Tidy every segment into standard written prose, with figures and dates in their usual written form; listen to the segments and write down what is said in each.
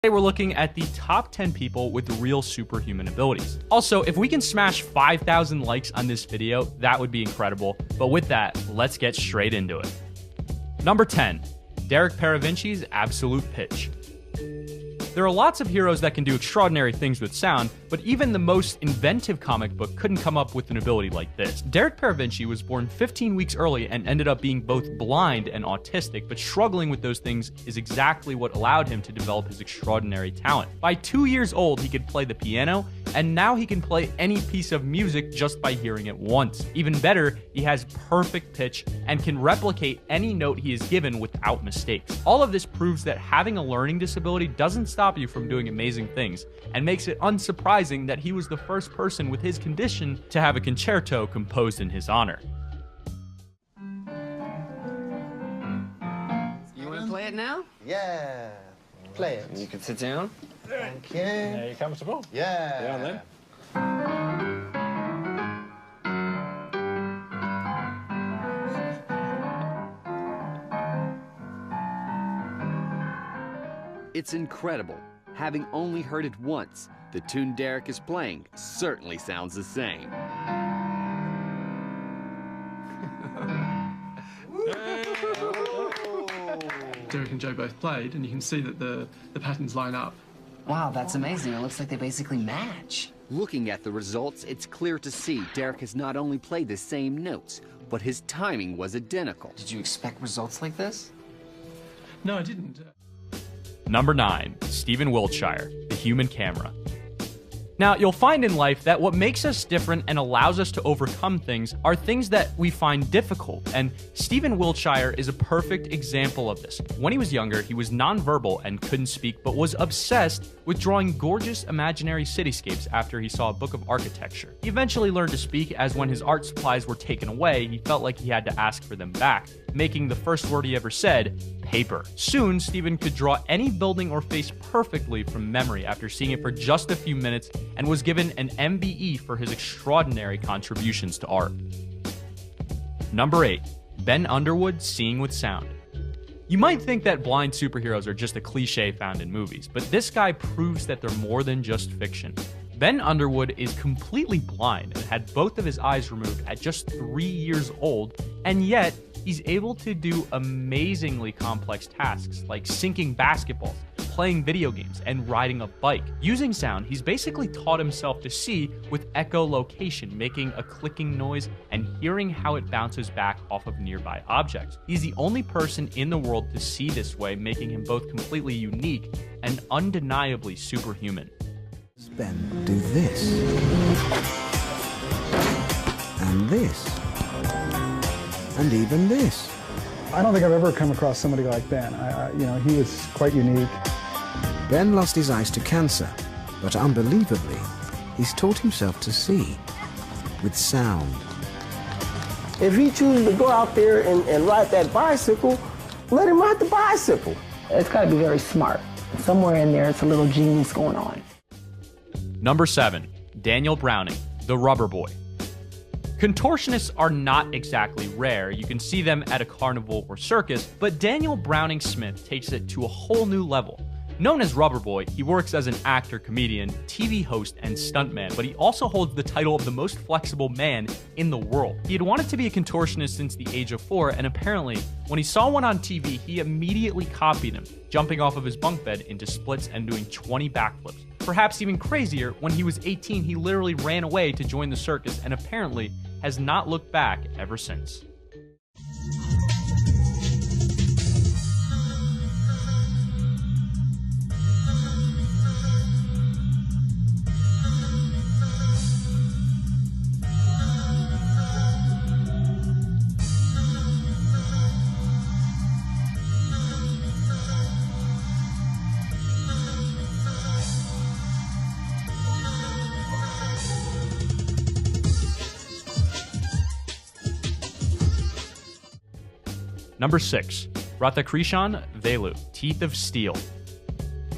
Today we're looking at the top 10 people with real superhuman abilities. Also, if we can smash 5,000 likes on this video, that would be incredible. But with that, let's get straight into it. Number 10, Derek Paravinci's absolute pitch. There are lots of heroes that can do extraordinary things with sound, but even the most inventive comic book couldn't come up with an ability like this. Derek Paravinci was born 15 weeks early and ended up being both blind and autistic, but struggling with those things is exactly what allowed him to develop his extraordinary talent. By 2 years old, he could play the piano, and now he can play any piece of music just by hearing it once. Even better, he has perfect pitch and can replicate any note he is given without mistakes. All of this proves that having a learning disability doesn't stop you from doing amazing things, and makes it unsurprising that he was the first person with his condition to have a concerto composed in his honor. You want to play it now? Yeah, play it. You can sit down. Thank you. Are you comfortable? Yeah. Down then. It's incredible. Having only heard it once, the tune Derek is playing certainly sounds the same. Derek and Joe both played, and you can see that the patterns line up. Wow, that's amazing. It looks like they basically match. Looking at the results, it's clear to see Derek has not only played the same notes, but his timing was identical. Did you expect results like this? No, I didn't. Number 9, Stephen Wiltshire, the human camera. Now, you'll find in life that what makes us different and allows us to overcome things are things that we find difficult, and Stephen Wiltshire is a perfect example of this. When he was younger, he was nonverbal and couldn't speak, but was obsessed with drawing gorgeous imaginary cityscapes after he saw a book of architecture. He eventually learned to speak, as when his art supplies were taken away, he felt like he had to ask for them back, making the first word he ever said, paper. Soon, Stephen could draw any building or face perfectly from memory after seeing it for just a few minutes, and was given an MBE for his extraordinary contributions to art. Number 8, Ben Underwood seeing with sound. You might think that blind superheroes are just a cliche found in movies, but this guy proves that they're more than just fiction. Ben Underwood is completely blind and had both of his eyes removed at just 3 years old, and yet he's able to do amazingly complex tasks like sinking basketballs, playing video games, and riding a bike. Using sound, he's basically taught himself to see with echolocation, making a clicking noise and hearing how it bounces back off of nearby objects. He's the only person in the world to see this way, making him both completely unique and undeniably superhuman. Ben, do this. And this. And even this. I don't think I've ever come across somebody like Ben. He was quite unique. Ben lost his eyes to cancer, but unbelievably, he's taught himself to see with sound. If he chooses to go out there and ride that bicycle, let him ride the bicycle. It's got to be very smart. Somewhere in there, it's a little genius going on. Number 7, Daniel Browning, the Rubber Boy. Contortionists are not exactly rare. You can see them at a carnival or circus, but Daniel Browning Smith takes it to a whole new level. Known as Rubber Boy, he works as an actor, comedian, TV host, and stuntman, but he also holds the title of the most flexible man in the world. He had wanted to be a contortionist since the age of 4, and apparently, when he saw one on TV, he immediately copied him, jumping off of his bunk bed into splits and doing 20 backflips. Perhaps even crazier, when he was 18, he literally ran away to join the circus and apparently has not looked back ever since. Number 6, Radhakrishnan Velu, Teeth of Steel.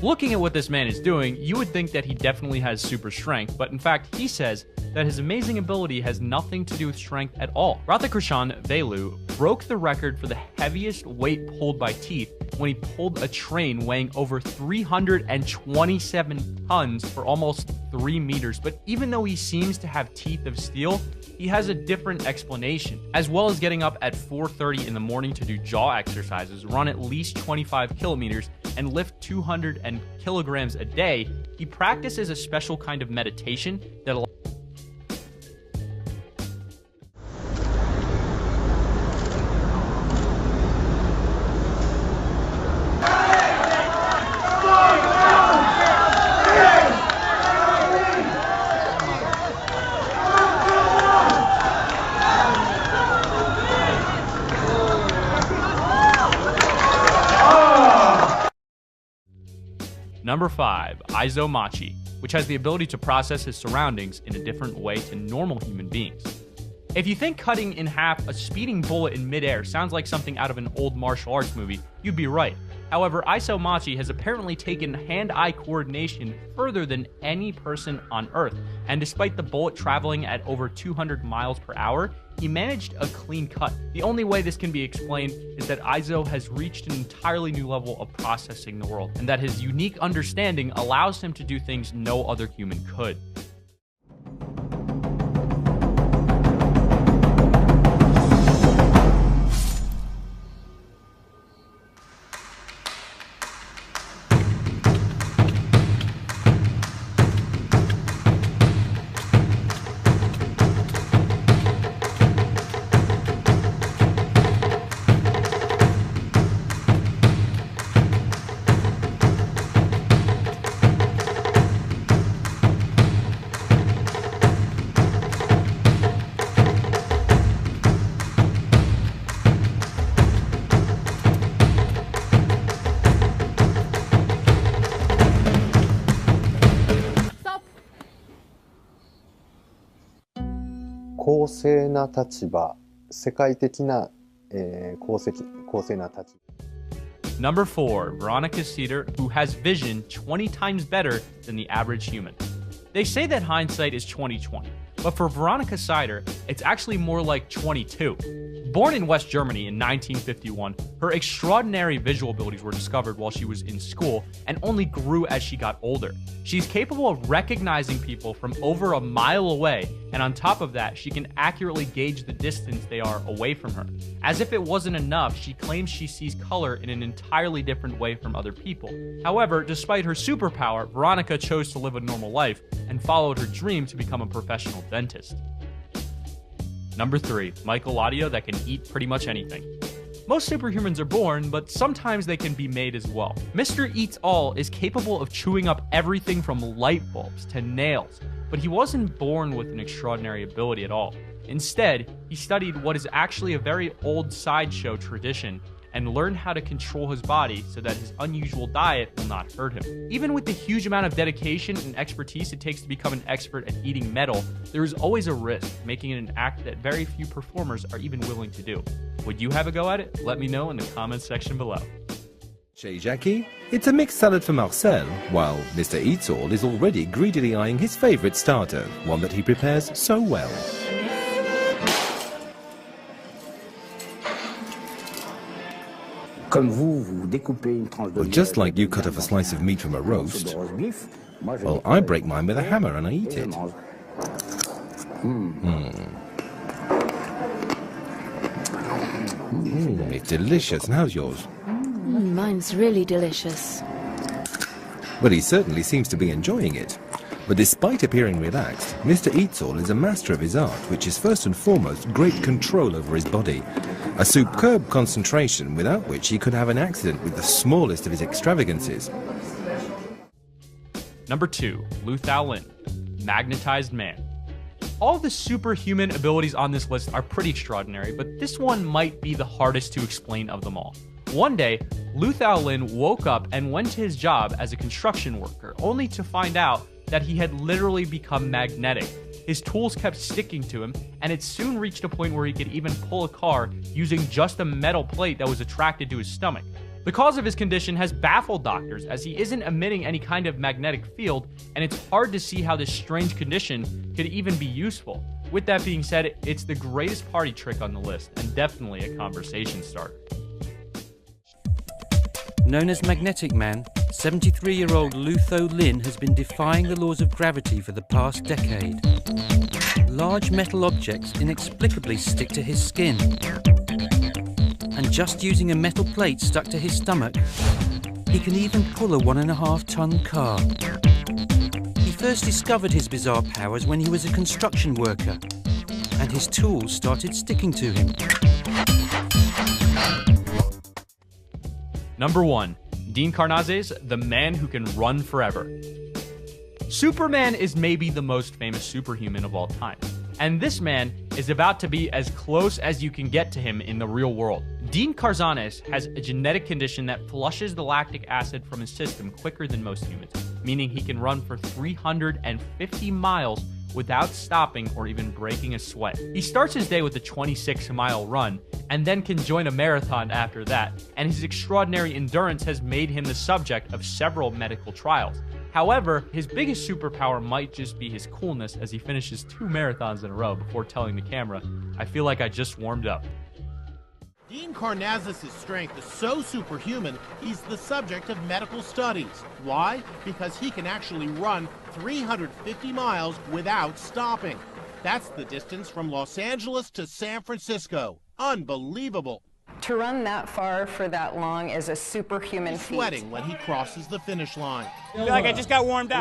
Looking at what this man is doing, you would think that he definitely has super strength, but in fact, he says that his amazing ability has nothing to do with strength at all. Radhakrishnan Velu broke the record for the heaviest weight pulled by teeth when he pulled a train weighing over 327 tons for almost 3 meters. But even though he seems to have teeth of steel, he has a different explanation. As well as getting up at 4:30 in the morning to do jaw exercises, run at least 25 kilometers, and lift 200 kilograms a day, he practices a special kind of meditation that allows Number 5, Izomachi, which has the ability to process his surroundings in a different way to normal human beings. If you think cutting in half a speeding bullet in midair sounds like something out of an old martial arts movie, you'd be right. However, Izomachi has apparently taken hand-eye coordination further than any person on Earth, and despite the bullet traveling at over 200 miles per hour, he managed a clean cut. The only way this can be explained is that Izo has reached an entirely new level of processing the world, and that his unique understanding allows him to do things no other human could.公正な立場、世界的な、公正な立場。Number 4, Veronica Cedar, who has vision 20 times better than the average human. They say that hindsight is 20/20, but for Veronica Cider, it's actually more like 22. Born in West Germany in 1951, her extraordinary visual abilities were discovered while she was in school and only grew as she got older. She's capable of recognizing people from over a mile away, and on top of that, she can accurately gauge the distance they are away from her. As if it wasn't enough, she claims she sees color in an entirely different way from other people. However, despite her superpower, Veronica chose to live a normal life and followed her dream to become a professional dentist. Number 3, Mycolodio that can eat pretty much anything. Most superhumans are born, but sometimes they can be made as well. Mr. Eats All is capable of chewing up everything from light bulbs to nails, but he wasn't born with an extraordinary ability at all. Instead, he studied what is actually a very old sideshow tradition and learned how to control his body so that his unusual diet will not hurt him. Even with the huge amount of dedication and expertise it takes to become an expert at eating metal, there is always a risk, making it an act that very few performers are even willing to do. Would you have a go at it? Let me know in the comments section below. Chez Jackie, it's a mixed salad for Marcel, while Mr. Eats All is already greedily eyeing his favourite starter, one that he prepares so well. Well, just like you cut off a slice of meat from a roast, well, I break mine with a hammer and I eat it. It's delicious. And how's yours? Mine's really delicious. Well, he certainly seems to be enjoying it. But despite appearing relaxed, Mr. Eats All is a master of his art, which is first and foremost great control over his body. A superb concentration without which he could have an accident with the smallest of his extravagances. Number 2, Lu Thao Lin, Magnetized Man. All the superhuman abilities on this list are pretty extraordinary, but this one might be the hardest to explain of them all. One day, Lu Thao Lin woke up and went to his job as a construction worker, only to find out that he had literally become magnetic. His tools kept sticking to him, and it soon reached a point where he could even pull a car using just a metal plate that was attracted to his stomach. The cause of his condition has baffled doctors, as he isn't emitting any kind of magnetic field, and it's hard to see how this strange condition could even be useful. With that being said, it's the greatest party trick on the list, and definitely a conversation starter. Known as Magnetic Man, 73-year-old Lutho Lin has been defying the laws of gravity for the past decade. Large metal objects inexplicably stick to his skin. And just using a metal plate stuck to his stomach, he can even pull a 1.5-ton car. He first discovered his bizarre powers when he was a construction worker, and his tools started sticking to him. Number 1. Dean Karnazes, the man who can run forever. Superman is maybe the most famous superhuman of all time, and this man is about to be as close as you can get to him in the real world. Dean Karnazes has a genetic condition that flushes the lactic acid from his system quicker than most humans, meaning he can run for 350 miles without stopping or even breaking a sweat. He starts his day with a 26-mile run and then can join a marathon after that, and his extraordinary endurance has made him the subject of several medical trials. However, his biggest superpower might just be his coolness, as he finishes 2 marathons in a row before telling the camera, "I feel like I just warmed up." Dean Karnazes' strength is so superhuman, he's the subject of medical studies. Why? Because he can actually run 350 miles without stopping. That's the distance from Los Angeles to San Francisco. Unbelievable. To run that far for that long is a superhuman feat. He's sweating when he crosses the finish line. I feel like I just got warmed up.